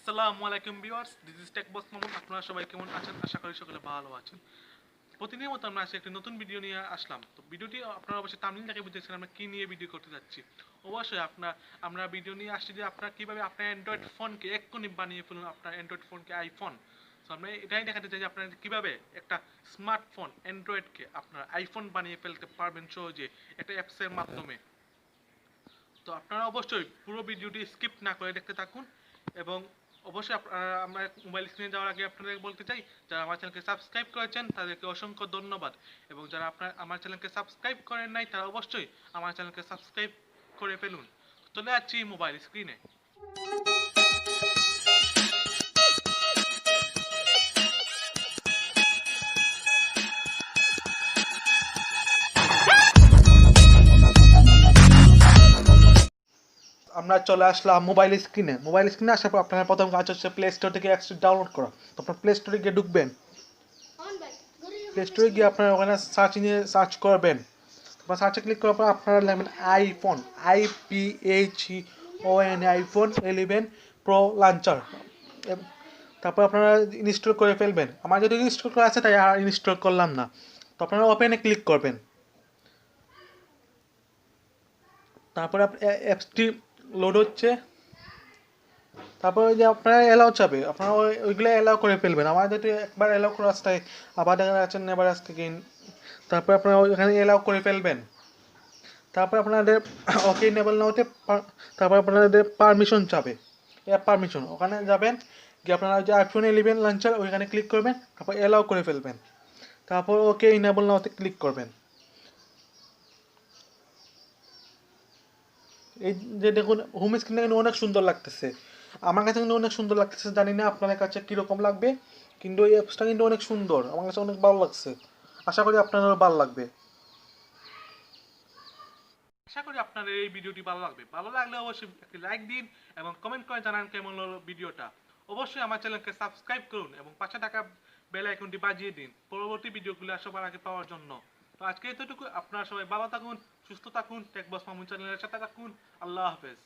আসসালামু আলাইকুম viewers, this is take বস মামুন। আপনারা সবাই কেমন আছেন? আশা করি সকলে ভালো আছেন। প্রতিদিনের মতো আমরা আজকে একটি নতুন ভিডিও নিয়ে আসলাম। তো ভিডিওটি আপনারা অবশ্যই থাম্বনেল দেখে বুঝেছেন আমরা কি নিয়ে ভিডিও করতে যাচ্ছি। অবশ্যই আমরা ভিডিও নিয়ে আসছি যে আপনারা কিভাবে আপনার অ্যান্ড্রয়েড ফোনকে এক্ষুনি বানিয়ে ফেলুন, আপনার অ্যান্ড্রয়েড ফোনকে আইফোন। তো আমরা এটাই দেখাতে চাই যে আপনারা কিভাবে একটা স্মার্টফোন অ্যান্ড্রয়েডকে আপনারা আইফোন বানিয়ে ফেলতে পারবেন সহজে একটা অ্যাপসের মাধ্যমে। তো আপনারা অবশ্যই পুরো ভিডিওটি স্কিপ না করে দেখতে থাকুন। এবং অবশ্যই আমরা মোবাইল স্ক্রিনে যাওয়ার আগে আপনাদের বলতে চাই, যারা আমার চ্যানেলকে সাবস্ক্রাইব করেছেন তাদেরকে অসংখ্য ধন্যবাদ। এবং যারা আমার চ্যানেলকে সাবস্ক্রাইব করেন নাই তারা অবশ্যই আমার চ্যানেলকে সাবস্ক্রাইব করে ফেলুন। চলে যাচ্ছি মোবাইল স্ক্রিনে। আমরা চলে আসলাম মোবাইল স্ক্রিনে আসার পর আপনার প্রথম কাজ হচ্ছে প্লে স্টোর থেকে অ্যাপসটি ডাউনলোড করা। তো আপনার প্লে স্টোরে গিয়ে ঢুকবেন। প্লে স্টোরে গিয়ে আপনারা ওখানে সার্চ করবেন। তারপর সার্চে ক্লিক করার পর আপনারা লিখবেন iPhone, IPHON, iPhone 11 pro launcher. তারপর আপনারা ইনস্টল করে ফেলবেন। আমার যদি ইনস্টল করা আছে তাই আর ইনস্টল করলাম না। তো আপনারা ওপেনে ক্লিক করবেন। তারপরে অ্যাপসটি লোড হচ্ছে। তারপর ওই যে আপনারা এলাও চাবে, আপনারা ওইগুলো এলাও করে ফেলবেন। আমার যদি একবার এলাও করা রাস্তায় আবার দেখা যাচ্ছে নেবার আসতে গেন। তারপর আপনারা ওইখানে এলাও করে ফেলবেন। তারপর আপনাদের ওকে ইনেবল না হতে তারপর আপনাদের পারমিশন চাবে, অ্যাপ পারমিশন, ওখানে যাবেন। গিয়ে আপনারা যে আইফোন 11 লঞ্চার ওইখানে ক্লিক করবেন। তারপর এলাও করে ফেলবেন। তারপর ওকে ইনেবল না হতে ক্লিক করবেন। এই যে দেখুন হোম স্ক্রিনটা কিন্তু অনেক সুন্দর লাগতেছে। আমার কাছে কিন্তু অনেক সুন্দর লাগতেছে, জানি না আপনাদের কাছে কীরকম লাগবে, কিন্তু এই অ্যাপসটা কিন্তু অনেক সুন্দর, আমার কাছে অনেক ভালো লাগছে। আশা করি আপনাদেরও ভালো লাগবে। আশা করি আপনাদের এই ভিডিওটি ভালো লাগবে। ভালো লাগলে অবশ্যই একটি লাইক দিন এবং কমেন্ট করে জানান কেমন হলো ভিডিওটা। অবশ্যই আমার চ্যানেলকে সাবস্ক্রাইব করুন এবং পাশে থাকা বেল আইকনটি বাজিয়ে দিন পরবর্তী ভিডিওগুলো সবার আগে পাওয়ার জন্য। তো আজকে এতটুকু। আপনারা সবাই ভালো থাকুন, সুস্থ থাকুন, টেক বস মামুন চ্যানেলের সাথে থাকুন। আল্লাহ হাফেজ।